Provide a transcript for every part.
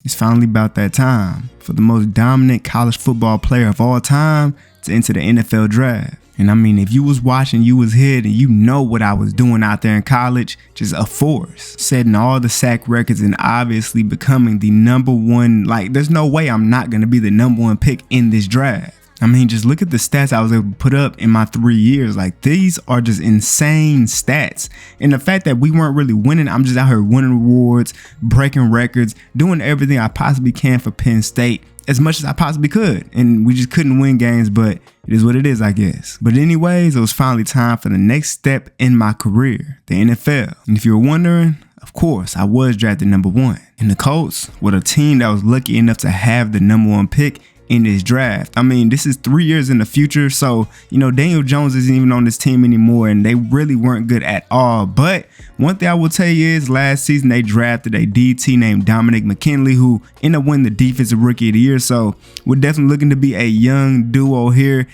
It's finally about that time for the most dominant college football player of all time to enter the NFL draft. And I mean, if you was watching, you was here, and you know what I was doing out there in college, just a force, setting all the sack records and obviously becoming the number one. Like, there's no way I'm not going to be the number one pick in this draft. I mean, just look at the stats I was able to put up in my 3 years. Like, these are just insane stats. And the fact that we weren't really winning, I'm just out here winning awards, breaking records, doing everything I possibly can for Penn State as much as I possibly could. And we just couldn't win games, but it is what it is, I guess. But anyways, it was finally time for the next step in my career, the NFL. And if you were wondering, of course, I was drafted number 1. And the Colts were a team that was lucky enough to have the number 1 pick in this draft. I mean, this is 3 years in the future, so Daniel Jones isn't even on this team anymore, and they really weren't good at all. But one thing I will tell you is last season they drafted a DT named Dominic McKinley, who ended up winning the Defensive Rookie of the Year. So we're definitely looking to be a young duo here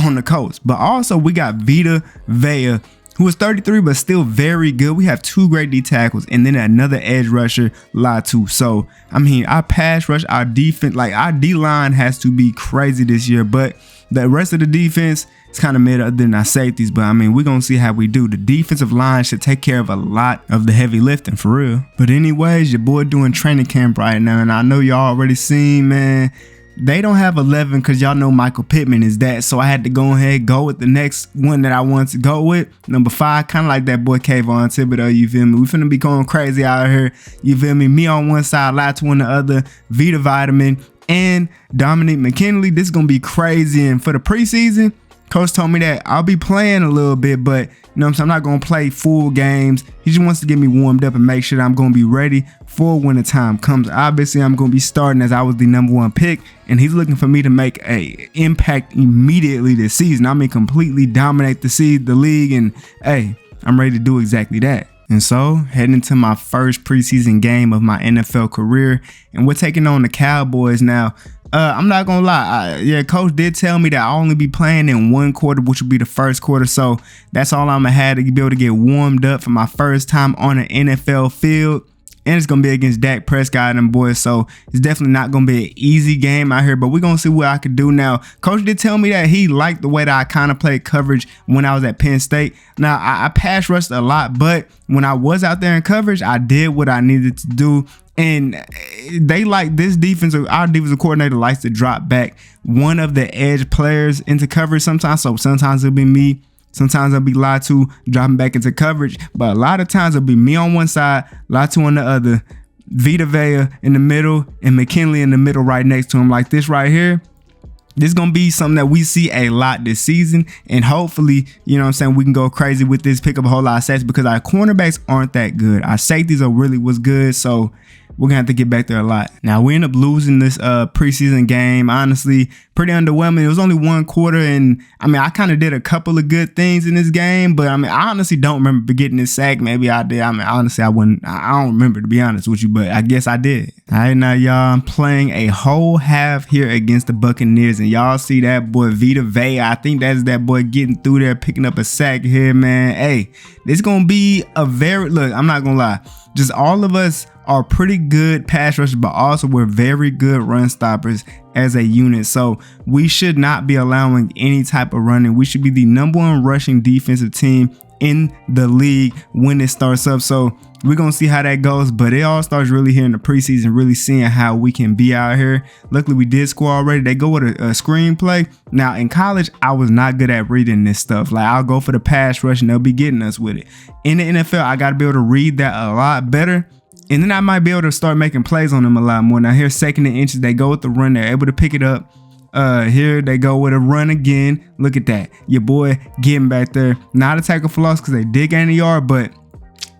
on the Colts. But also we got Vita Vea, who is 33 but still very good. We have 2 great D tackles and then another edge rusher, Latu. So I mean, our pass rush, our defense, like our D line has to be crazy this year. But the rest of the defense is kind of mid other than our safeties. But I mean, we're gonna see how we do. The defensive line should take care of a lot of the heavy lifting for real. But anyways, your boy doing training camp right now, and I know y'all already seen, man, they don't have 11 because y'all know Michael Pittman is that. So I had to go ahead and go with the next one that I wanted to go with. Number 5, kind of like that boy Kayvon Thibodeau, you feel me? We finna be going crazy out here, you feel me? Me on one side, Latu on the other, Vita Vitamin, and Dominic McKinley. This is gonna be crazy. And for the preseason, coach told me that I'll be playing a little bit, but you know what I'm saying, I'm not going to play full games. He just wants to get me warmed up and make sure that I'm going to be ready for when the time comes. Obviously, I'm going to be starting as I was the number 1 pick, and he's looking for me to make a impact immediately this season. I mean, completely dominate the league, and hey, I'm ready to do exactly that. And so, heading into my first preseason game of my NFL career, and we're taking on the Cowboys now. I'm not gonna lie, coach did tell me that I'll only be playing in 1 quarter, which will be the first quarter. So that's all I'm gonna have to be able to get warmed up for my first time on an NFL field. And it's going to be against Dak Prescott and them boys. So it's definitely not going to be an easy game out here. But we're going to see what I can do now. Coach did tell me that he liked the way that I kind of played coverage when I was at Penn State. Now, I pass rushed a lot. But when I was out there in coverage, I did what I needed to do. And they like this our defensive coordinator likes to drop back one of the edge players into coverage sometimes. So sometimes it'll be me. Sometimes I'll be Latu dropping back into coverage, but a lot of times it'll be me on one side, Latu on the other, Vita Vea in the middle, and McKinley in the middle right next to him, like this right here. This is going to be something that we see a lot this season, and hopefully, you know what I'm saying, we can go crazy with this, pick up a whole lot of sacks, because our cornerbacks aren't that good. Our safeties are really what's good, so we're gonna have to get back there a lot. Now, we end up losing this preseason game. Honestly, pretty underwhelming. It was only 1 quarter, and I mean, I kind of did a couple of good things in this game, but I mean, I honestly don't remember getting this sack. Maybe I did. I mean, honestly, I don't remember, to be honest with you, but I guess I did. All right, now y'all, I'm playing a whole half here against the Buccaneers, and y'all see that boy Vita Vea. I think that's that boy getting through there, picking up a sack here, man. Hey, this gonna be look, I'm not gonna lie, just all of us are pretty good pass rushers, but also we're very good run stoppers as a unit. So we should not be allowing any type of running. We should be the number 1 rushing defensive team in the league when it starts up. So we're going to see how that goes, but it all starts really here in the preseason, really seeing how we can be out here. Luckily, we did score already. They go with a screenplay. Now, in college, I was not good at reading this stuff. Like, I'll go for the pass rush and they'll be getting us with it. In the NFL, I got to be able to read that a lot better. And then I might be able to start making plays on them a lot more. Now, here, 2nd and inches, they go with the run. They're able to pick it up. Here they go with a run again. Look at that. Your boy getting back there. Not a tackle for loss because they did gain a yard, but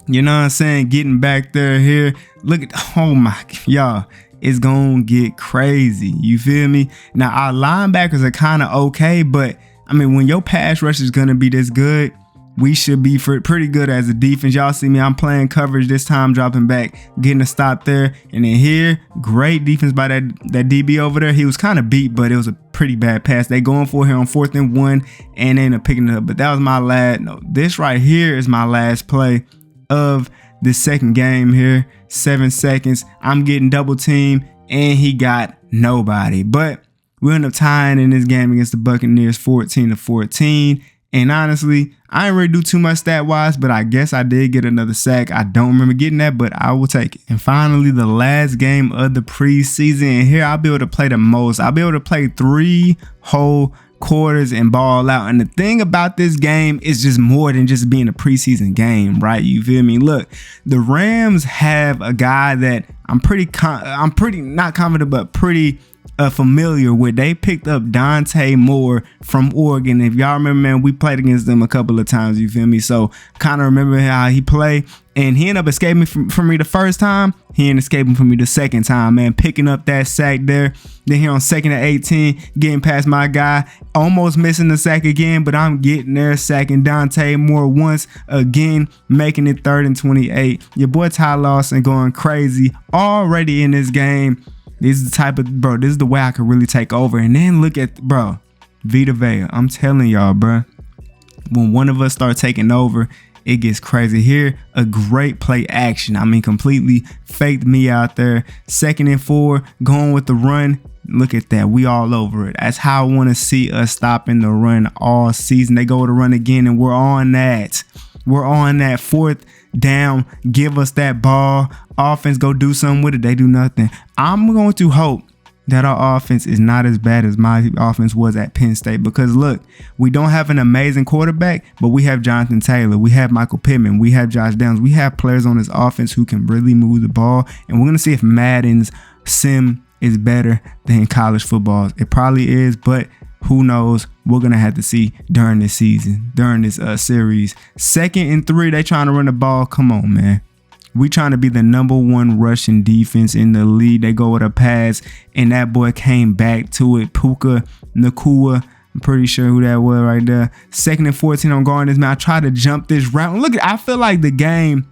you know what I'm saying? Getting back there here. Look at, oh my, y'all, it's going to get crazy. You feel me? Now, our linebackers are kind of okay, but I mean, when your pass rush is going to be this good, we should be pretty good as a defense. Y'all see me, I'm playing coverage this time, dropping back, getting a stop there. And then here, great defense by that DB over there. He was kind of beat, but it was a pretty bad pass. They going for him on 4th and 1 and they end up picking it up. But that was my last, no, this right here is my last play of this second game here. 7 seconds. I'm getting double teamed, and he got nobody. But we end up tying in this game against the Buccaneers 14-14. And honestly, I didn't really do too much stat-wise, but I guess I did get another sack. I don't remember getting that, but I will take it. And finally, the last game of the preseason. And here I'll be able to play the most. I'll be able to play 3 whole quarters and ball out. And the thing about this game is just more than just being a preseason game, right? You feel me? Look, the Rams have a guy that I'm pretty not confident, but pretty familiar with. They picked up Dante Moore from Oregon. If y'all remember, man, we played against them a couple of times, you feel me? So kind of remember how he played. And he ended up escaping from me the first time. He ended up escaping from me the second time, man. Picking up that sack there. Then here on 2nd and 18, getting past my guy. Almost missing the sack again, but I'm getting there. Sacking Dante Moore once again, making it 3rd and 28. Your boy Tyrese Lawson going crazy already in this game. This is the type of, bro, this is the way I could really take over. And then look at, bro, Vita Vea. I'm telling y'all, bro, when one of us start taking over, it gets crazy. Here, a great play action. I mean, completely faked me out there. 2nd and 4, going with the run. Look at that. We all over it. That's how I want to see us stopping the run all season. They go to run again, and we're on that. We're on that 4th down. Give us that ball. Offense, go do something with it. They do nothing. I'm going to hope that our offense is not as bad as my offense was at Penn State, because look, we don't have an amazing quarterback, but we have Jonathan Taylor, we have Michael Pittman, we have Josh Downs, we have players on this offense who can really move the ball, and we're going to see if Madden's sim is better than college football. It probably is, but who knows? We're going to have to see during this season, during this series. 2nd and 3, they trying to run the ball. Come on, man. We trying to be the #1 rushing defense in the league. They go with a pass, and that boy came back to it. Puka Nacua, I'm pretty sure who that was right there. 2nd and 14, I'm guarding this man. I tried to jump this route. Look, I feel like the game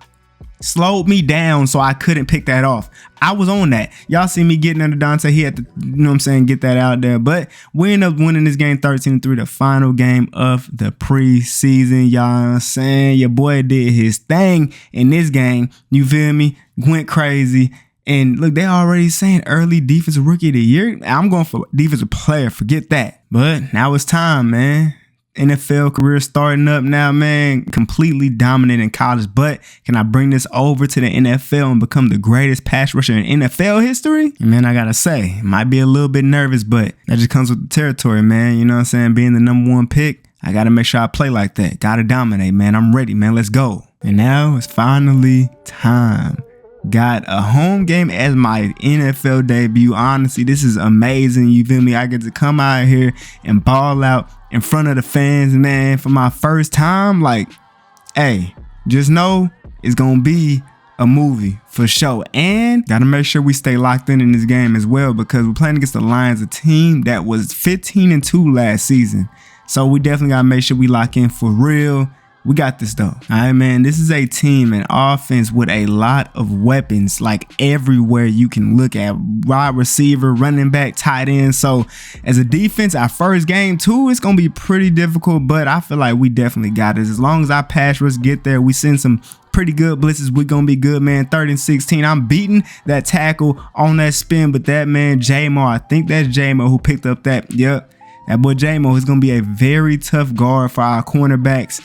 slowed me down, so I couldn't pick that off. I was on that. Y'all see me getting under Dante. He had to, you know what I'm saying, get that out there. But we end up winning this game 13-3, the final game of the preseason. Y'all know what I'm saying? Your boy did his thing in this game. You feel me? Went crazy. And look, they already saying early defensive rookie of the year. I'm going for defensive player. Forget that. But now it's time, man. NFL career starting up now, man. Completely dominant in college, but can I bring this over to the NFL and become the greatest pass rusher in NFL history? And man, I gotta say, might be a little bit nervous, but that just comes with the territory, man. You know what I'm saying? Being the #1 pick, I gotta make sure I play like that. Gotta dominate, man. I'm ready, man. Let's go. And now it's finally time. Got a home game as my NFL debut. Honestly, this is amazing. You feel me? I get to come out here and ball out in front of the fans, man, for my first time. Like, hey, just know it's gonna be a movie for sure. And gotta make sure we stay locked in this game as well, because we're playing against the Lions, a team that was 15-2 last season. So we definitely gotta make sure we lock in for real. We got this though. All right, man. This is a team and offense with a lot of weapons, like everywhere you can look at. Wide receiver, running back, tight end. So as a defense, our first game too, it's gonna be pretty difficult, but I feel like we definitely got it. As long as our pass rush get there, we send some pretty good blitzes, we're gonna be good, man. 3rd and 16. I'm beating that tackle on that spin, but that man J-Mo, I think that's J-Mo who picked up that. Yep, that boy J-Mo is gonna be a very tough guard for our cornerbacks,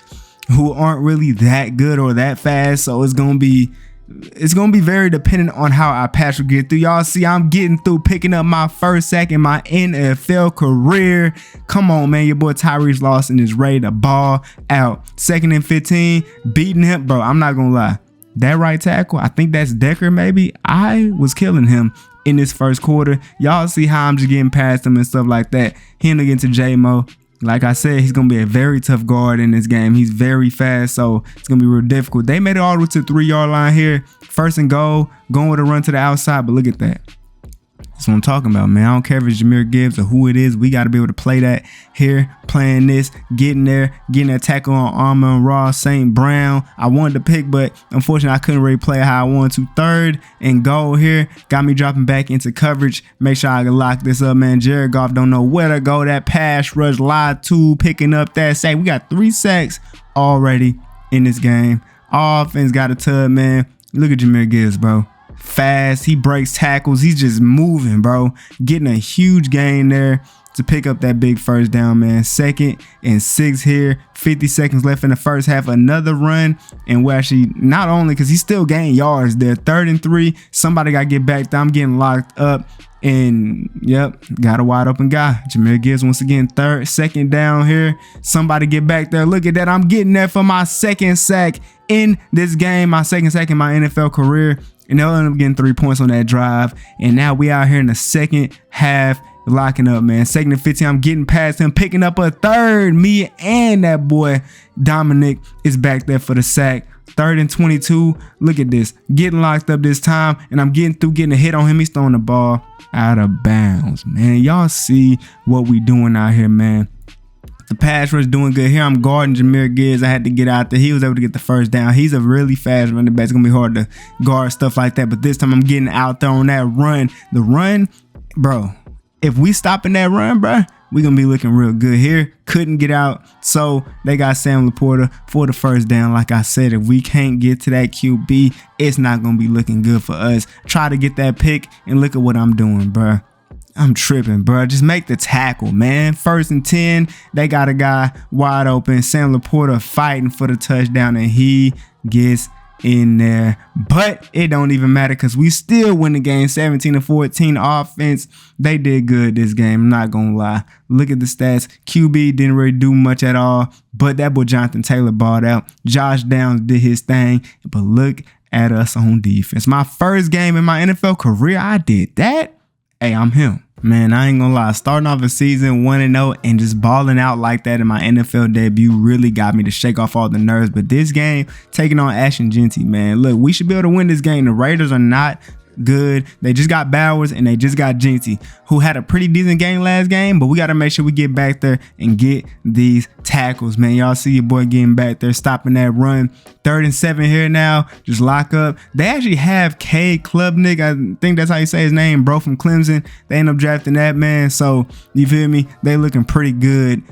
who aren't really that good or that fast. So it's gonna be very dependent on how our pass will get through. Y'all see, I'm getting through, picking up my first sack in my NFL career. Come on, man. Your boy Tyrese Lawson is ready to ball out. 2nd and 15, beating him, bro. I'm not gonna lie. That right tackle, I think that's Decker, maybe. I was killing him in this first quarter. Y'all see how I'm just getting past him and stuff like that. He ended up getting to J-Mo. Like I said, he's going to be a very tough guard in this game. He's very fast, so it's going to be real difficult. They made it all the way to the 3-yard line here. 1st and goal, going with a run to the outside, but look at that. That's what I'm talking about, man. I don't care if it's Jahmyr Gibbs or who it is. We got to be able to play that here, playing this, getting there, getting that tackle on Armon Ross St. Brown. I wanted to pick, but unfortunately, I couldn't really play how I wanted to. 3rd and goal here. Got me dropping back into coverage. Make sure I can lock this up, man. Jared Goff don't know where to go. That pass rush, live 2, picking up that sack. We got 3 sacks already in this game. Offense got a tub, man. Look at Jahmyr Gibbs, bro. Fast. He breaks tackles. He's just moving, bro. Getting a huge gain there to pick up that big first down, man. 2nd and 6 here. 50 seconds left in the first half. Another run. And we're actually, not only because he still gained yards there. 3rd and 3. Somebody got to get back there. I'm getting locked up. And yep, got a wide open guy. Jahmyr Gibbs once again, 2nd down here. Somebody get back there. Look at that. I'm getting there for my 2nd sack in this game. My 2nd sack in my NFL career. And they'll end up getting 3 points on that drive. And now we out here in the second half, locking up, man. 2nd and 15. I'm getting past him, picking up a 3rd. Me and that boy Dominic is back there for the sack. 3rd and 22. Look at this. Getting locked up this time. And I'm getting a hit on him. He's throwing the ball out of bounds, man. Y'all see what we doing out here, man. The pass rush doing good here. I'm guarding Jahmyr Gibbs. I had to get out there. He was able to get the first down. He's a really fast running back. It's going to be hard to guard stuff like that. But this time I'm getting out there on that run. The run, bro, if we stopping that run, bro, we're going to be looking real good here. Couldn't get out. So they got Sam Laporta for the first down. Like I said, if we can't get to that QB, it's not going to be looking good for us. Try to get that pick and look at what I'm doing, bro. I'm tripping, bro. Just make the tackle, man. 1st and 10. They got a guy wide open. Sam Laporta fighting for the touchdown, and he gets in there. But it don't even matter because we still win the game 17-14. Offense, they did good this game. I'm not going to lie. Look at the stats. QB didn't really do much at all. But that boy Jonathan Taylor balled out. Josh Downs did his thing. But look at us on defense. My first game in my NFL career, I did that. Hey, I'm him. Man, I ain't gonna lie. Starting off the season 1-0 and just balling out like that in my NFL debut really got me to shake off all the nerves. But this game, taking on Ashton Genty, man. Look, we should be able to win this game. The Raiders are not good. They just got Bowers and they just got Genty, who had a pretty decent game last game, but we got to make sure we get back there and get these tackles, man. Y'all see your boy getting back there, stopping that run. 3rd and 7 here now. Just lock up. They actually have Cade Klubnik. I think that's how you say his name, bro, from Clemson. They end up drafting that, man. So, you feel me? They looking pretty good.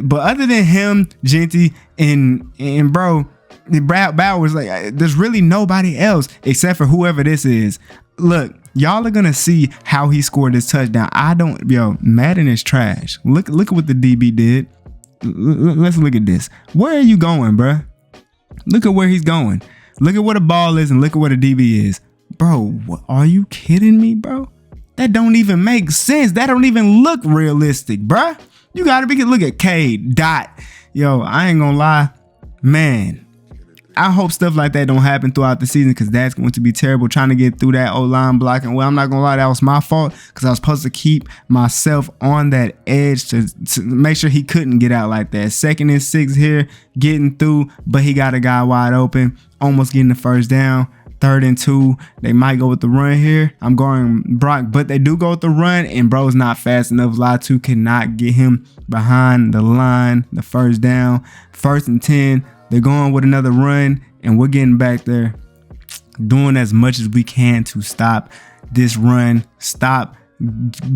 But other than him, Genty, and bro, Bowers, like, there's really nobody else except for whoever this is. Look, y'all are gonna see how he scored this touchdown. Madden is trash. Look at what the DB did. Let's look at this. Where are you going, bruh? Look at where he's going. Look at where the ball is and look at where the DB is. Bro, what, are you kidding me, bro? That don't even make sense. That don't even look realistic, bruh. You gotta look at Cade, Dot. Yo, I ain't gonna lie, man. I hope stuff like that don't happen throughout the season because that's going to be terrible trying to get through that O-line blocking. Well, I'm not going to lie, that was my fault because I was supposed to keep myself on that edge to make sure he couldn't get out like that. 2nd and 6 here, getting through, but he got a guy wide open, almost getting the first down. 3rd and 2, they might go with the run here. I'm going Brock, but they do go with the run, and bro's not fast enough. Latu cannot get him behind the line. The first down, 1st and 10. They're going with another run, and we're getting back there, doing as much as we can to stop this run, stop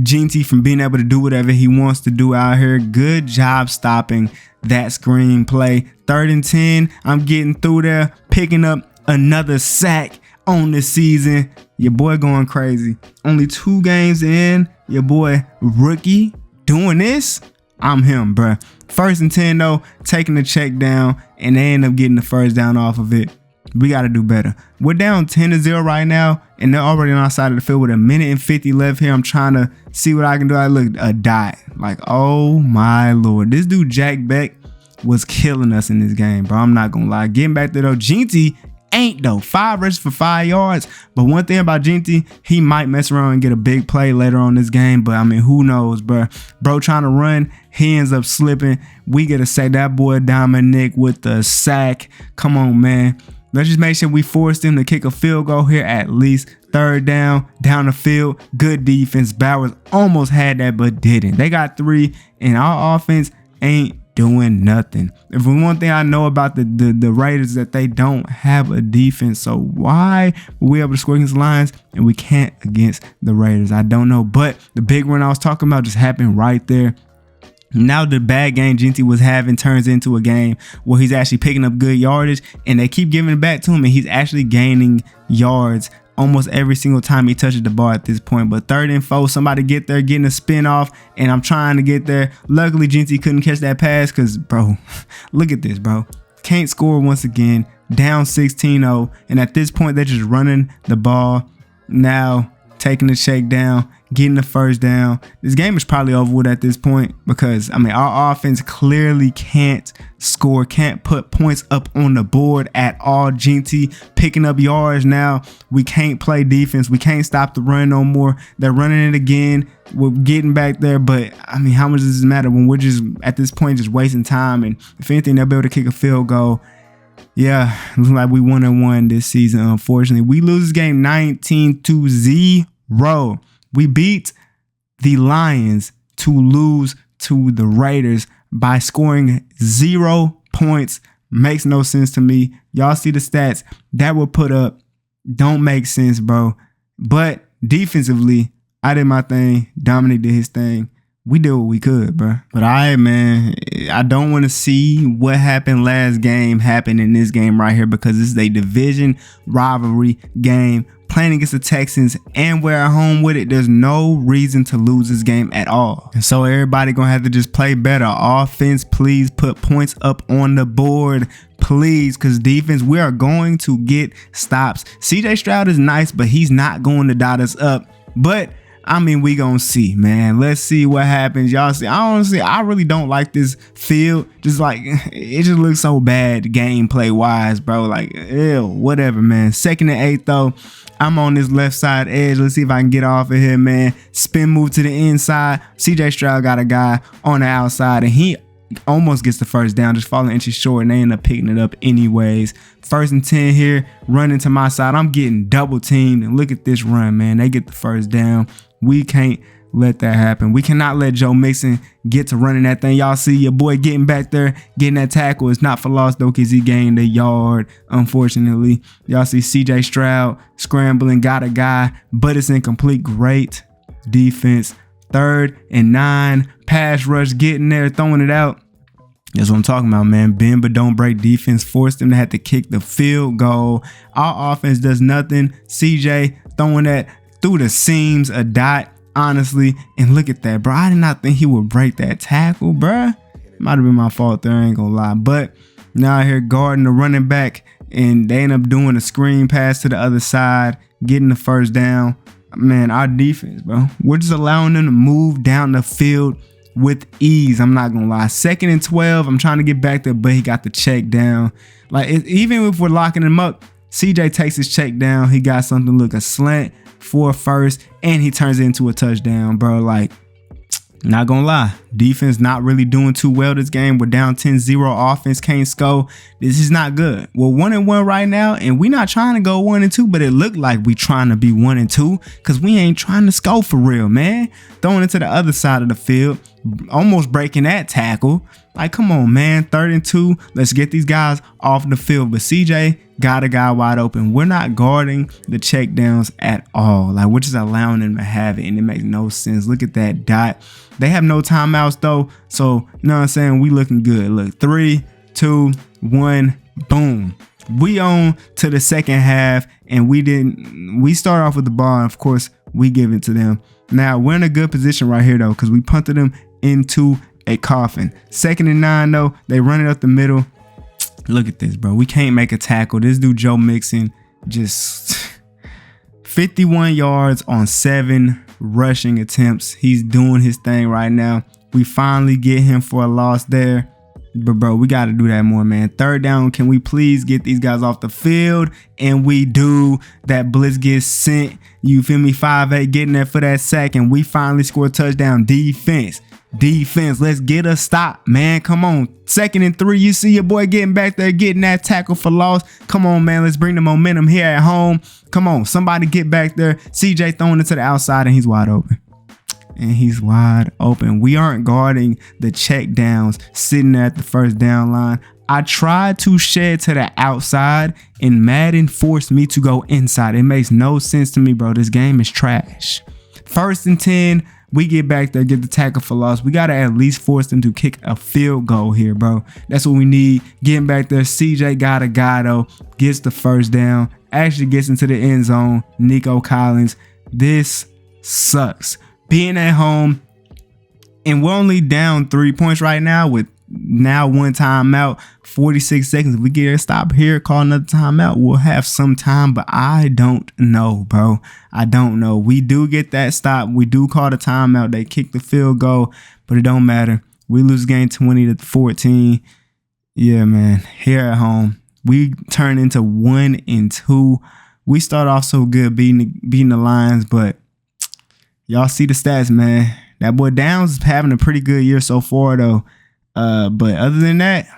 Genty from being able to do whatever he wants to do out here. Good job stopping that screen play. 3rd and 10, I'm getting through there, picking up another sack on the season. Your boy going crazy. Only 2 games in, your boy rookie doing this. I'm him, bruh. 1st and 10 though, taking the check down, and they end up getting the first down off of it. We got to do better. We're down 10-0 right now, and they're already on our side of the field with 1:50 left here. I'm trying to see what I can do. I look a dot. Like, oh my Lord. This dude, Jack Beck, was killing us in this game, bro. I'm not going to lie. Getting back there though, Genty ain't though. 5 rushes for 5 yards. But one thing about Genty, he might mess around and get a big play later on this game. But I mean, who knows, bro? Bro trying to run, he ends up slipping. We get to say that boy Dominic with the sack. Come on, man. Let's just make sure we forced him to kick a field goal here at least. 3rd down the field. Good defense. Bowers almost had that, but didn't. They got 3, and our offense ain't doing nothing. If one thing I know about the Raiders is that they don't have a defense. So why were we able to score against the Lions and we can't against the Raiders? I don't know. But the big run I was talking about just happened right there. Now the bad game Genty was having turns into a game where he's actually picking up good yardage, and they keep giving it back to him, and he's actually gaining yards almost every single time he touches the ball at this point. But 3rd and 4, somebody get there, getting a spin off, and I'm trying to get there. Luckily, Genty couldn't catch that pass because, bro, look at this, bro. Can't score once again, down 16-0, and at this point, they're just running the ball. Now, taking the check down, getting the first down. This game is probably over with at this point because, I mean, our offense clearly can't score, can't put points up on the board at all. Genty picking up yards now. We can't play defense. We can't stop the run no more. They're running it again. We're getting back there, but, I mean, how much does this matter when we're just, at this point, just wasting time? And if anything, they'll be able to kick a field goal. Yeah, looks like we 1-1 this season, unfortunately. We lose this game 19-0. We beat the Lions to lose to the Raiders by scoring 0 points. Makes no sense to me. Y'all see the stats that were put up. Don't make sense, bro. But defensively, I did my thing. Dominic did his thing. We did what we could, bro. But all right, man, I don't want to see what happened last game happen in this game right here because this is a division rivalry game. Playing against the Texans, and we're at home with it. There's no reason to lose this game at all. And so everybody gonna have to just play better. Offense, please put points up on the board, please, because defense, we are going to get stops. CJ Stroud is nice, but he's not going to dot us up. But I mean, we gonna see, man. Let's see what happens. Y'all see, I really don't like this field. Just like, it just looks so bad gameplay wise, bro. Like, ew, whatever, man. 2nd and 8 though. I'm on this left side edge. Let's see if I can get off of here, man. Spin move to the inside. CJ Stroud got a guy on the outside, and he almost gets the first down, just falling inches short, and they end up picking it up anyways. 1st and 10 here, running to my side. I'm getting double teamed, and look at this run, man. They get the first down. We can't let that happen. We cannot let Joe Mixon get to running that thing. Y'all see your boy getting back there, getting that tackle. It's not for loss though, because he gained a yard, unfortunately. Y'all see CJ Stroud scrambling, got a guy, but it's incomplete. Great defense. 3rd and 9, pass rush, getting there, throwing it out. That's what I'm talking about, man. Bend but don't break defense. Forced them to have to kick the field goal. Our offense does nothing. CJ throwing that through the seams, a dot, honestly. And look at that, bro. I did not think he would break that tackle, bro. Might have been my fault there, I ain't gonna lie. But now here guarding the running back, and they end up doing a screen pass to the other side, getting the first down. Man, our defense, bro. We're just allowing them to move down the field with ease. I'm not gonna lie. 2nd and 12. I'm trying to get back there, but he got the check down. Like, even if we're locking him up, CJ takes his check down. He got something look a slant for a first, and he turns it into a touchdown, bro. Like, not gonna lie, defense not really doing too well this game. We're down 10-0. Offense can't score. This is not good. We're 1-1 right now, and we're not trying to go 1-2, but it looked like we trying to be 1-2 because we ain't trying to score for real, man. Throwing it to the other side of the field, almost breaking that tackle. Like, come on, man. 3rd and 2. Let's get these guys off the field. But CJ got a guy wide open. We're not guarding the check downs at all. Like, we're just allowing them to have it, and it makes no sense. Look at that dot. They have no timeouts though, so you know what I'm saying, we looking good. Look, 3, 2, 1, boom. We on to the second half, and we start off with the ball, and of course we give it to them. Now we're in a good position right here though, because we punted them into a coffin. 2nd and 9 though, they run it up the middle. Look at this, bro. We can't make a tackle. This dude Joe Mixon just 51 yards on 7 rushing attempts. He's doing his thing right now. We finally get him for a loss there. But bro, we got to do that more, man. 3rd down, can we please get these guys off the field? And we do. That blitz gets sent. You feel me? 5-8 getting there for that sack, and we finally score a touchdown. Defense, let's get a stop, man. Come on. 2nd and 3, you see your boy getting back there, getting that tackle for loss. Come on, man. Let's bring the momentum here at home. Come on, somebody get back there. CJ throwing it to the outside, and he's wide open. We aren't guarding the check downs, sitting there at the 1st down line. I tried to shed to the outside, and Madden forced me to go inside. It makes no sense to me, bro. This game is trash. 1st and 10. We get back there, get the tackle for loss. We got to at least force them to kick a field goal here, bro. That's what we need. Getting back there, CJ got a guy, though. Gets the first down. Actually gets into the end zone. Nico Collins. This sucks. Being at home, and we're only down 3 points right now with now one timeout, 46 seconds. If we get a stop here, call another timeout, we'll have some time, but I don't know, bro. I don't know. We do get that stop. We do call the timeout. They kick the field goal, but it don't matter. We lose game 20-14. Yeah, man. Here at home, we turn into 1-2. We start off so good beating the Lions, but y'all see the stats, man. That boy Downs is having a pretty good year so far, though. But other than that,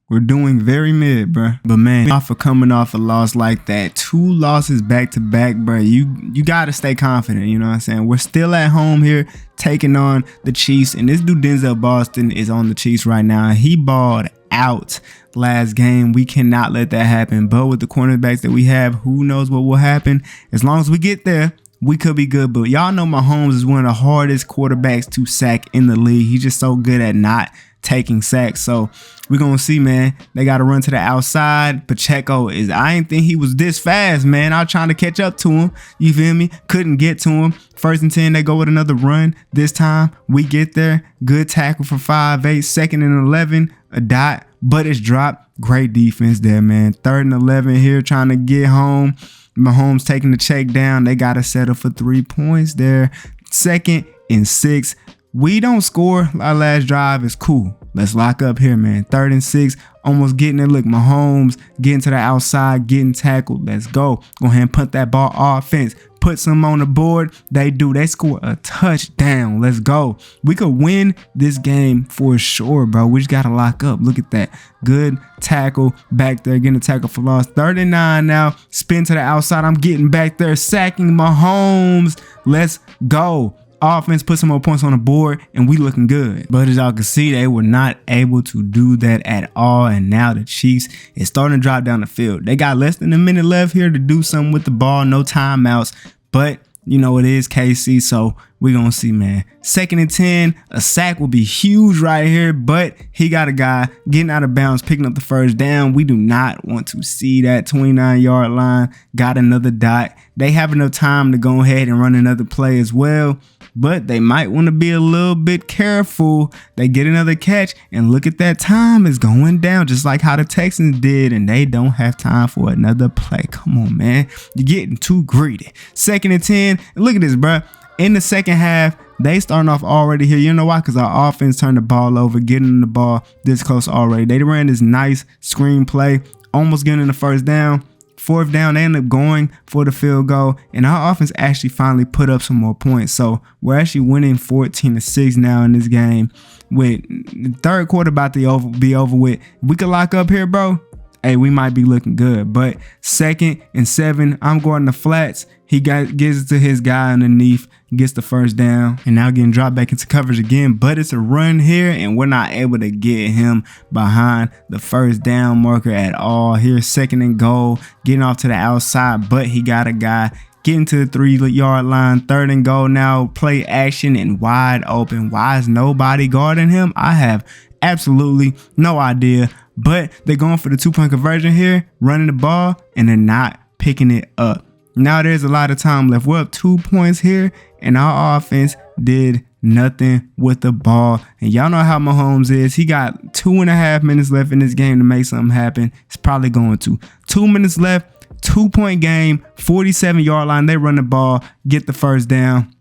we're doing very mid, bro. But man, for coming off a loss like that, 2 losses back to back, bro, you gotta stay confident. You know what I'm saying? We're still at home here, taking on the Chiefs, and this dude Denzel Boston is on the Chiefs right now. He balled out last game. We cannot let that happen. But with the cornerbacks that we have, who knows what will happen? As long as we get there, we could be good. But y'all know Mahomes is one of the hardest quarterbacks to sack in the league. He's just so good at not taking sacks. So we're going to see, man. They got to run to the outside. Pacheco I didn't think he was this fast, man. I was trying to catch up to him. You feel me? Couldn't get to him. 1st and 10, they go with another run. This time we get there. Good tackle for 5-8. 2nd and 11, a dot, but it's dropped. Great defense there, man. 3rd and 11 here, trying to get home. Mahomes taking the check down. They got to settle for 3 points there. 2nd and 6. We don't score our last drive. Is cool. Let's lock up here, man. 3rd and 6. Almost getting it. Look, Mahomes getting to the outside, getting tackled. Let's go. Go ahead and punt that ball offense. Put some on the board. They do. They score a touchdown. Let's go. We could win this game for sure, bro. We just got to lock up. Look at that. Good tackle back there. Getting a tackle for loss. 3rd and 9 now. Spin to the outside. I'm getting back there. Sacking Mahomes. Let's go. Offense put some more points on the board, and we looking good. But as y'all can see, they were not able to do that at all. And now the Chiefs is starting to drop down the field. They got less than a minute left here to do something with the ball. No timeouts. But you know, it is KC, so we're going to see, man. 2nd and 10, a sack will be huge right here, but he got a guy getting out of bounds, picking up the 1st down. We do not want to see that 29-yard line. Got another dot. They have enough time to go ahead and run another play as well, but they might want to be a little bit careful. They get another catch, and look at that, time is going down, just like how the Texans did, and they don't have time for another play. Come on, man. You're getting too greedy. 2nd and 10. Look at this, bro. In the 2nd half, they starting off already here. You know why? Because our offense turned the ball over, getting the ball this close already. They ran this nice screen play, almost getting the 1st down. 4th down, they end up going for the field goal, and our offense actually finally put up some more points. So we're actually winning 14-6 now in this game. With the 3rd quarter about to be over with, we could lock up here, bro. Hey, we might be looking good. But 2nd and 7, I'm going the flats. He gives it to his guy underneath, gets the 1st down, and now getting dropped back into coverage again. But it's a run here, and we're not able to get him behind the 1st down marker at all. Here's 2nd and goal, getting off to the outside, but he got a guy getting to the 3-yard line. 3rd and goal now, play action and wide open. Why is nobody guarding him? I have absolutely no idea. But they're going for the 2-point conversion here, running the ball, and they're not picking it up. Now there's a lot of time left. We're up 2 points here, and our offense did nothing with the ball. And y'all know how Mahomes is. He got 2.5 minutes left in this game to make something happen. It's probably going to. 2 minutes left, 2-point game, 47-yard line. They run the ball, get the 1st down.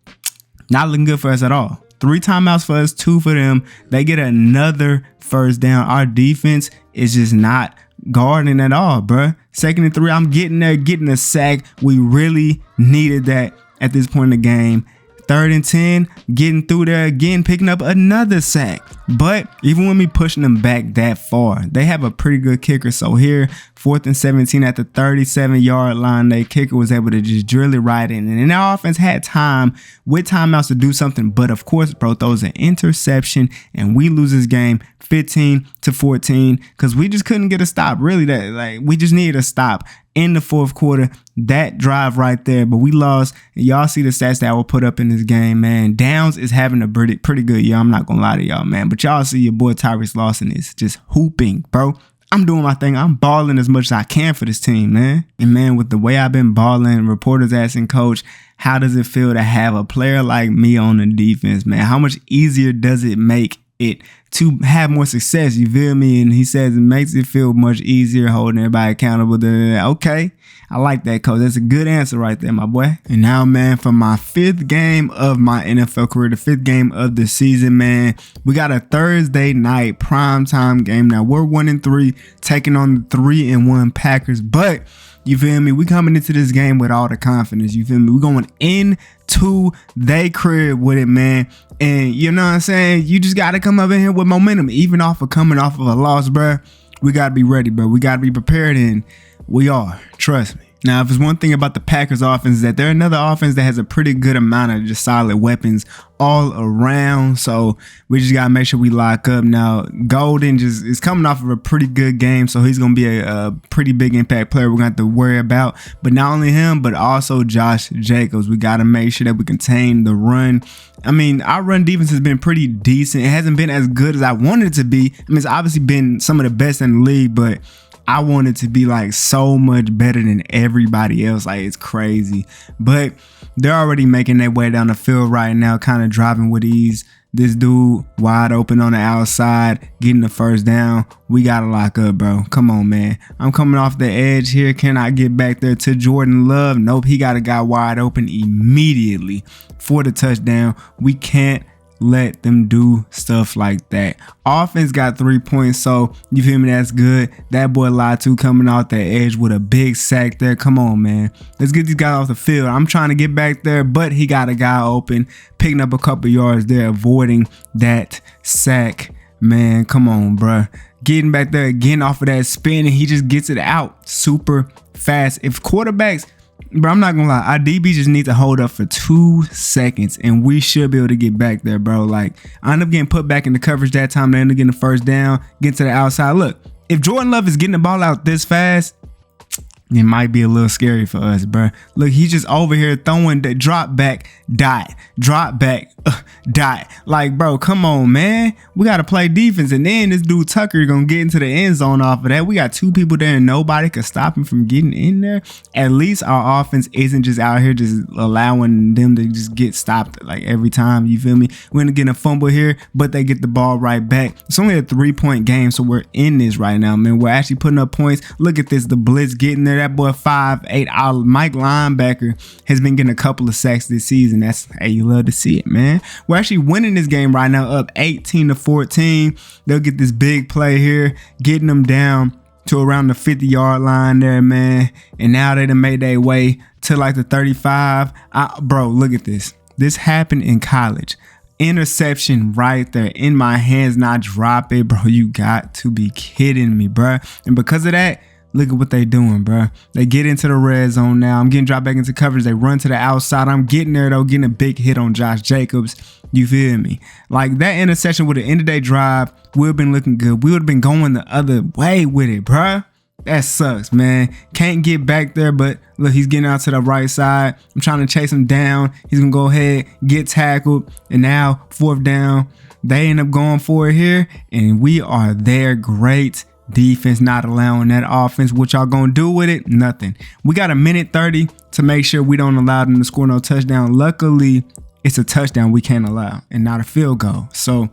Not looking good for us at all. 3 timeouts for us, 2 for them. They get another 1st down. Our defense is just not guarding at all, bruh. 2nd and 3, I'm getting there, getting a sack. We really needed that at this point in the game. 3rd and 10, getting through there again, picking up another sack. But even with me pushing them back that far, they have a pretty good kicker. So here, 4th and 17 at the 37-yard line, their kicker was able to just drill it right in. And our offense had time with timeouts to do something. But of course, bro, throws an interception, and we lose this game 15-14, because we just couldn't get a stop. Really, that like we just needed a stop in the fourth quarter. That drive right there, but we lost. And y'all see the stats that I will put up in this game, man. Downs is having a pretty good year. I'm not gonna lie to y'all, man. But y'all see your boy Tyrese Lawson is just hooping, bro. I'm doing my thing. I'm balling as much as I can for this team, man. And man, with the way I've been balling, reporters asking coach, how does it feel to have a player like me on the defense, man? How much easier does it make it to have more success? You feel me? And he says it makes it feel much easier holding everybody accountable. Okay, I like that, coach. That's a good answer right there, my boy. And now, man, for my 5th game of my NFL career, the 5th game of the season, man, we got a Thursday night primetime game. Now, we're 1-3, taking on the 3-1 Packers, but you feel me? We coming into this game with all the confidence. You feel me? We going into they crib with it, man. And you know what I'm saying? You just got to come up in here with momentum, even coming off of a loss, bro. We got to be ready, bro. We got to be prepared, and we are. Trust me. Now, if there's one thing about the Packers offense, is that they're another offense that has a pretty good amount of just solid weapons all around. So we just got to make sure we lock up. Now, Golden just is coming off of a pretty good game, so he's going to be a pretty big impact player we're going to have to worry about. But not only him, but also Josh Jacobs. We got to make sure that we contain the run. I mean, our run defense has been pretty decent. It hasn't been as good as I wanted it to be. I mean, it's obviously been some of the best in the league, but I want it to be like so much better than everybody else. Like, it's crazy. But they're already making their way down the field right now, kind of driving with ease. This dude wide open on the outside, getting the first down. We got to lock up, bro. Come on, man. I'm coming off the edge here. Can I get back there to Jordan Love? Nope. He got a guy wide open immediately for the touchdown. We can't let them do stuff like that. Offense got 3 points, so you feel me? That's good. That boy Latu coming off the edge with a big sack there. Come on, man. Let's get these guys off the field. I'm trying to get back there, but he got a guy open, picking up a couple yards there, avoiding that sack. Man, come on, bro. Getting back there again off of that spin, and he just gets it out super fast. If quarterbacks, bro, I'm not gonna lie, our DB just need to hold up for 2 seconds, and we should be able to get back there, bro. Like, I end up getting put back in the coverage that time. They end up getting the first down, get to the outside. Look, if Jordan Love is getting the ball out this fast, it might be a little scary for us, bro. Look, he's just over here throwing the drop back, dot, drop back, dot. Like, bro, come on, man. We got to play defense. And then this dude Tucker gonna get into the end zone off of that. We got 2 people there and nobody could stop him from getting in there. At least our offense isn't just out here just allowing them to just get stopped like every time. You feel me? We're gonna get a fumble here, but they get the ball right back. It's only a 3-point game, so we're in this right now, man. We're actually putting up points. Look at this, the blitz getting there. That boy 5'8", our Mike linebacker has been getting a couple of sacks this season. That's, hey, you love to see it, man. We're actually winning this game right now, up 18-14. They'll get this big play here, getting them down to around the 50-yard line there, man. And now they done made their way to like the 35. Bro, look at this. This happened in college. Interception right there in my hands, not drop it, bro. You got to be kidding me, bro. And because of that, look at what they doing, bro. They get into the red zone now. I'm getting dropped back into coverage. They run to the outside. I'm getting there, though, getting a big hit on Josh Jacobs. You feel me? Like, that interception with the end-of-day drive would have been looking good. We would have been going the other way with it, bro. That sucks, man. Can't get back there, but look, he's getting out to the right side. I'm trying to chase him down. He's going to go ahead, get tackled, and now 4th down. They end up going for it here, and we are there. Great defense not allowing that offense. What y'all gonna do with it? Nothing. We got a minute 30 to make sure we don't allow them to score no touchdown. Luckily, it's a touchdown we can't allow and not a field goal. So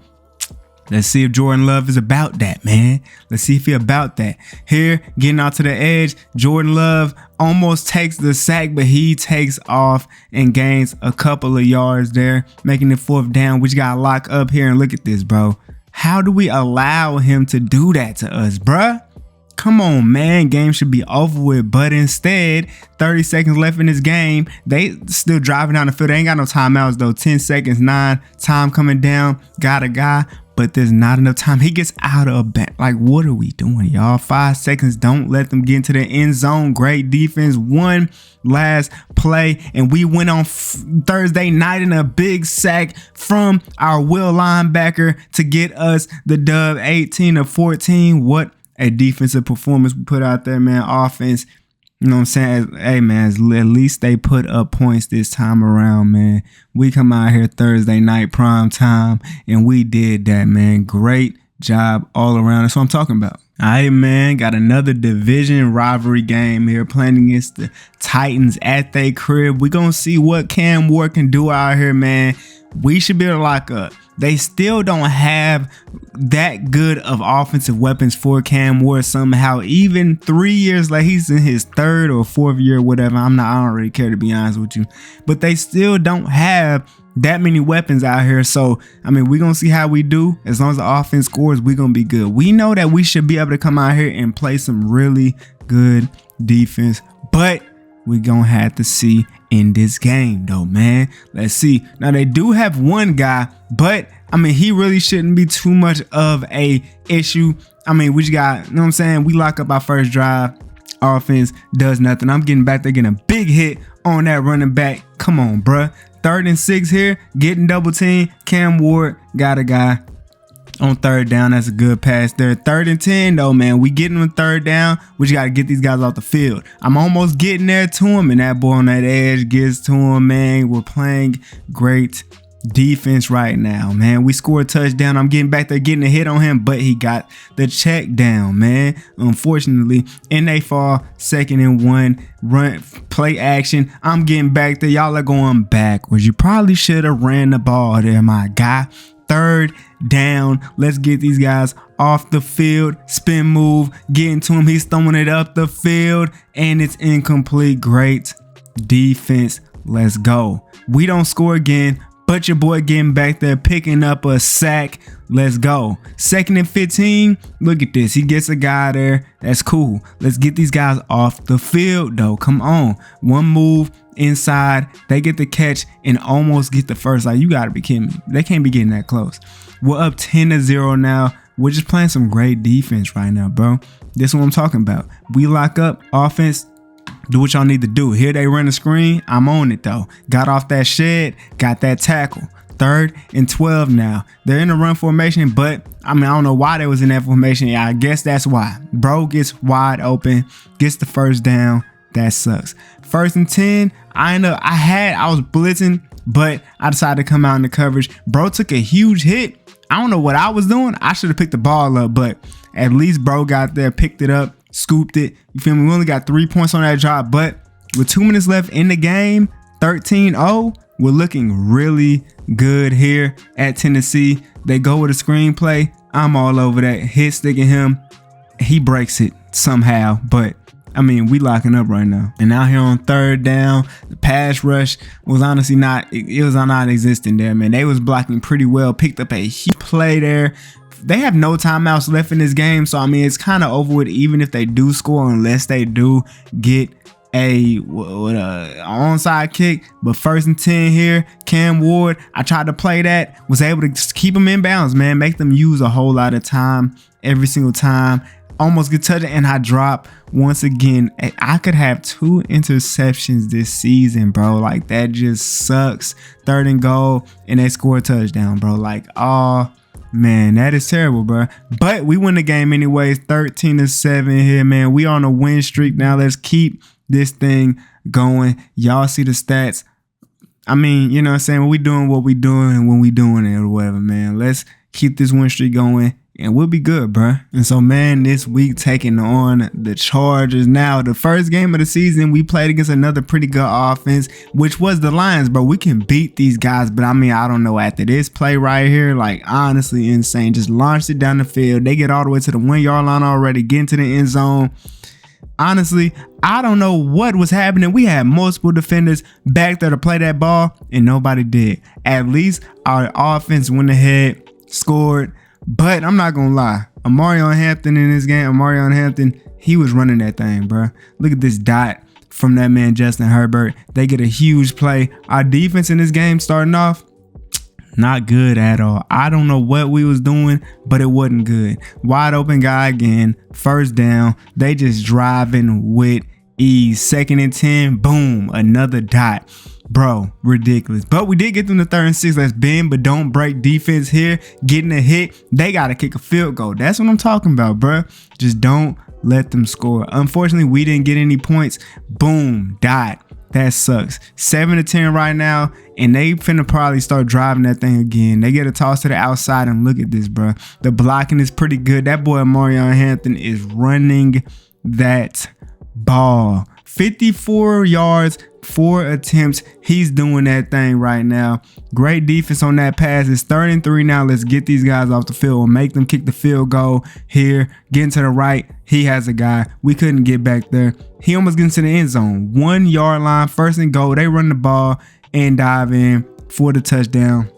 let's see if Jordan Love is about that, man. Let's see if he about that. Here, getting out to the edge, Jordan Love almost takes the sack, but he takes off and gains a couple of yards there, making it 4th down. We just got to lock up here, and look at this, bro. How do we allow him to do that to us, bruh? Come on, man. Game should be over with. But instead, 30 seconds left in this game. They still driving down the field. They ain't got no timeouts, though. 10 seconds, 9. Time coming down. Got a guy but there's not enough time. He gets out of back. Like, what are we doing, y'all? 5 seconds. Don't let them get into the end zone. Great defense. One last play, and we went on Thursday night in a big sack from our will linebacker to get us the dub, 18-14. What a defensive performance we put out there, man. Offense, you know what I'm saying? Hey, man, at least they put up points this time around, man. We come out here Thursday night prime time, and we did that, man. Great job all around. That's what I'm talking about. All right, man, got another division rivalry game here playing against the Titans at their crib. We're going to see what Cam Ward can do out here, man. We should be able to lock up. They still don't have that good of offensive weapons for Cam Ward somehow. Even 3 years later, he's in his 3rd or 4th year, whatever. I don't really care, to be honest with you. But they still don't have that many weapons out here. So, I mean, we're going to see how we do. As long as the offense scores, we're going to be good. We know that we should be able to come out here and play some really good defense. But we're going to have to see in this game, though, man. Let's see. Now, they do have one guy, but, I mean, he really shouldn't be too much of a issue. I mean, we just got, you know what I'm saying? We lock up our first drive. Offense does nothing. I'm getting back there, getting a big hit on that running back. Come on, bruh. 3rd and 6 here, getting double team. Cam Ward got a guy on 3rd down. That's a good pass there. 3rd and 10 though, man. We getting on 3rd down. We just got to get these guys off the field. I'm almost getting there to him, and that boy on that edge gets to him, man. We're playing great defense right now, man. We scored a touchdown. I'm getting back there, getting a hit on him, but he got the check down, man. Unfortunately, and they fall 2nd and 1. Run, play action. I'm getting back there. Y'all are going backwards. You probably should have ran the ball there, my guy. 3rd down. Let's get these guys off the field. Spin move. Getting to him. He's throwing it up the field, and it's incomplete. Great defense. Let's go. We don't score again, but your boy getting back there, picking up a sack. Let's go. 2nd and 15. Look at this. He gets a guy there. That's cool. Let's get these guys off the field, though. Come on. One move inside. They get the catch and almost get the first. Like, you got to be kidding me. They can't be getting that close. We're up 10-0 now. We're just playing some great defense right now, bro. This is what I'm talking about. We lock up offense. Do what y'all need to do. Here they run the screen. I'm on it, though. Got off that shed. Got that tackle. 3rd and 12 now. They're in a run formation, but I mean, I don't know why they was in that formation. Yeah, I guess that's why. Bro gets wide open, gets the 1st down. That sucks. 1st and 10. I was blitzing, but I decided to come out in the coverage. Bro took a huge hit. I don't know what I was doing. I should have picked the ball up, but at least bro got there, picked it up, scooped it. You feel me? We only got 3 points on that drop, but with 2 minutes left in the game, 13-0, we're looking really good here at Tennessee. They go with a screenplay. I'm all over that. Hit sticking him. He breaks it somehow, but I mean, we locking up right now. And out here on 3rd down, the pass rush was honestly it was non-existent there, man. They was blocking pretty well. Picked up a huge play there. They have no timeouts left in this game, so I mean, it's kind of over with even if they do score, unless they do get a onside kick. But 1st and 10 here, Cam Ward, I tried to play that, was able to just keep them in bounds, man. Make them use a whole lot of time every single time. Almost get touched, and I drop once again. I could have 2 interceptions this season, bro. Like, that just sucks. 3rd and goal, and they score a touchdown, bro. Like, oh man, that is terrible, bro. But we win the game anyways. 13-7 here, man. We on a win streak now. Let's keep this thing going. Y'all see the stats. I mean, you know what I'm saying? We doing what we doing when we doing it or whatever, man. Let's keep this win streak going, and we'll be good, bro. And so, man, this week taking on the Chargers. Now, the first game of the season, we played against another pretty good offense, which was the Lions, bro. We can beat these guys, but I mean, I don't know. After this play right here, like, honestly insane. Just launched it down the field. They get all the way to the 1-yard line already, get into the end zone. Honestly, I don't know what was happening. We had multiple defenders back there to play that ball, and nobody did. At least our offense went ahead, scored. But I'm not going to lie. Amarion Hampton in this game, Amarion Hampton, he was running that thing, bro. Look at this dot from that man, Justin Herbert. They get a huge play. Our defense in this game starting off, Not good at all. I don't know what we was doing, but it wasn't good. Wide open guy again. First down. They just driving with ease. 2nd and 10. Boom. Another dot. Bro, ridiculous. But we did get them to 3rd and 6. Let's bend but don't break defense here. Getting a hit. They got to kick a field goal. That's what I'm talking about, bro. Just don't let them score. Unfortunately, we didn't get any points. Boom. Dot. That sucks. 7-10 right now, and they finna probably start driving that thing again. They get a toss to the outside, and look at this, bro. The blocking is pretty good. That boy Marion Hampton is running that ball. 54 yards, 4 attempts. He's doing that thing right now. Great defense on that pass. It's 3rd and 3 now. Let's get these guys off the field and make them kick the field goal here. Getting to the right. He has a guy. We couldn't get back there. He almost gets into the end zone. 1 yard line, 1st and goal. They run the ball and dive in for the touchdown.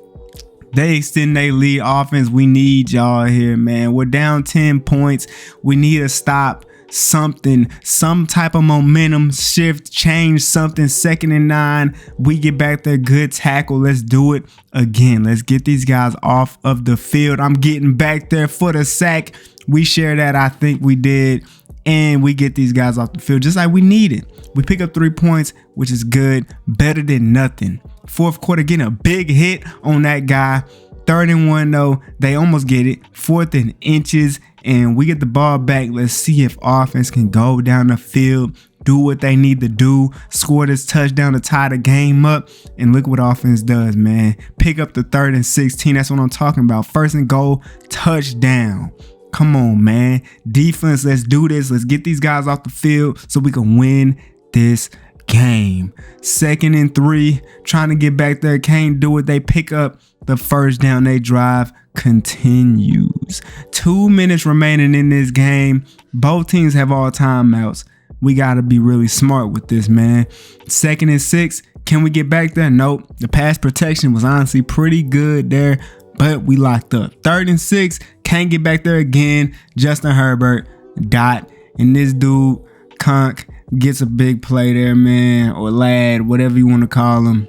They extend their lead. Offense, we need y'all here, man. We're down 10 points. We need to stop something, some type of momentum shift, change something. 2nd and 9. We get back there. Good tackle. Let's do it again. Let's get these guys off of the field. I'm getting back there for the sack. We share that. I think we did. And we get these guys off the field just like we needed. We pick up 3 points, which is good. Better than nothing. 4th quarter, getting a big hit on that guy. 3rd and 1 though. They almost get it. 4th and inches. And we get the ball back. Let's see if offense can go down the field, do what they need to do, score this touchdown to tie the game up. And look what offense does, man. Pick up the 3rd and 16. That's what I'm talking about. 1st and goal, touchdown. Come on, man. Defense, let's do this. Let's get these guys off the field so we can win this game. 2nd and 3, trying to get back there. Can't do it. They pick up the 1st down. They drive continues. 2 minutes remaining in this game. Both teams have all timeouts. We got to be really smart with this, man. 2nd and 6. Can we get back there? Nope. The pass protection was honestly pretty good there, but we locked up. 3rd and 6. Can't get back there again. Justin Herbert, dot. And this dude, Conk, gets a big play there, man. Or lad, whatever you want to call him.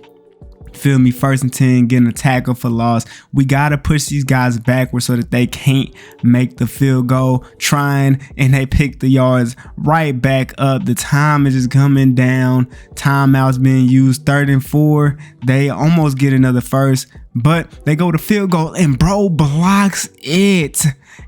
Feel me? 1st and 10, getting a tackle for loss. We got to push these guys backwards so that they can't make the field goal. Trying, and they pick the yards right back up. The time is just coming down. Timeouts being used. 3rd and 4. They almost get another 1st, but they go to field goal, and bro blocks it.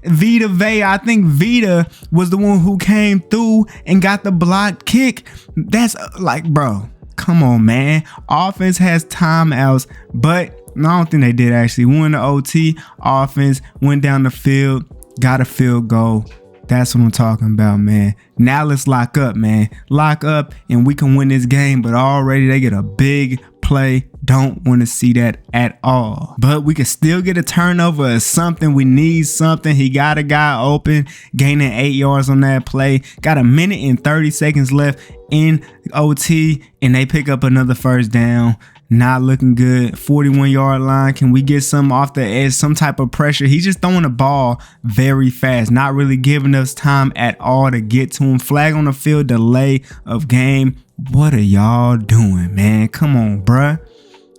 Vita Vea, I think Vita was the one who came through and got the blocked kick. That's like, bro. Come on, man. Offense has timeouts, but I don't think they did actually. We went to OT. Offense went down the field, got a field goal. That's what I'm talking about, man. Now let's lock up, man. Lock up, and we can win this game. But already they get a big play. Don't want to see that at all. But we can still get a turnover or something. We need something. He got a guy open, gaining 8 yards on that play. Got a minute and 30 seconds left in OT, and they pick up another 1st down. Not looking good. 41-yard line. Can we get some off the edge? Some type of pressure. He's just throwing the ball very fast. Not really giving us time at all to get to him. Flag on the field. Delay of game. What are y'all doing, man? Come on, bruh.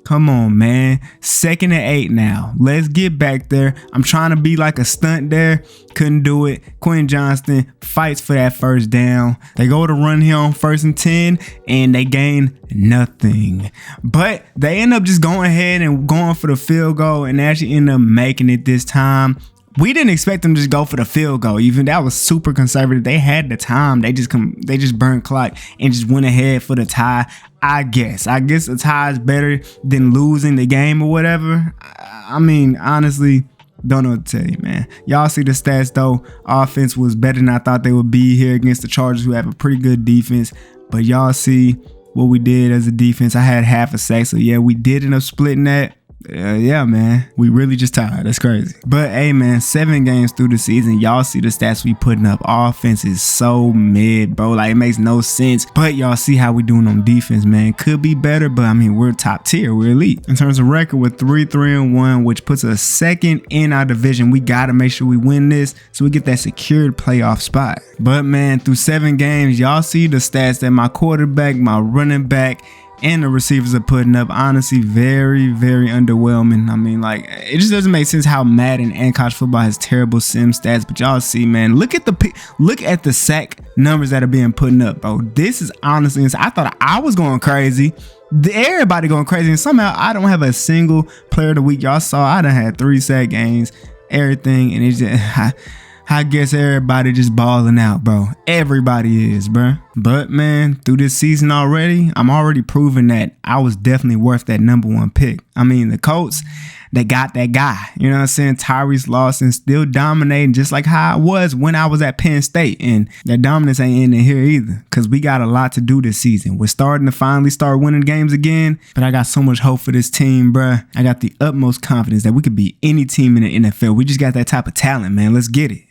Come on, man. 2nd and 8 now. Let's get back there. I'm trying to be like a stunt there. Couldn't do it. Quentin Johnston fights for that 1st down. They go to run here on 1st and 10, and they gain nothing. But they end up just going ahead and going for the field goal, and actually end up making it this time. We didn't expect them to just go for the field goal. Even that was super conservative. They had the time. They just burned clock and just went ahead for the tie. I guess the tie is better than losing the game or whatever. I mean, honestly, don't know what to tell you, man. Y'all see the stats though. Offense was better than I thought they would be here against the Chargers, who have a pretty good defense. But y'all see what we did as a defense. I had half a sack, so yeah, we did end up splitting that. Yeah, man, we really just tired. That's crazy. But hey, man, 7 games through the season, y'all see the stats we putting up. Offense is so mid, bro. Like, it makes no sense. But y'all see how we doing on defense, man. Could be better, but I mean, we're top tier. We're elite in terms of record with 3-3-1, which puts us 2nd in our division. We gotta make sure we win this so we get that secured playoff spot. But man, through 7 games, y'all see the stats that my quarterback, my running back, and the receivers are putting up. Honestly, very, very underwhelming. I mean, like, it just doesn't make sense how Madden and college football has terrible sim stats. But y'all see, man, look at the sack numbers that are being put up, bro. This is honestly, I thought I was going crazy. Everybody going crazy, and somehow I don't have a single player of the week. Y'all saw I done had 3 sack games, everything, and it's just I guess everybody just balling out, bro. Everybody is, bro. But man, through this season already, I'm already proving that I was definitely worth that #1 pick. I mean, the Colts, they got that guy. You know what I'm saying? Tyrese Lawson still dominating just like how I was when I was at Penn State. And that dominance ain't ending here either, because we got a lot to do this season. We're starting to finally start winning games again, but I got so much hope for this team, bruh. I got the utmost confidence that we could beat any team in the NFL. We just got that type of talent, man. Let's get it.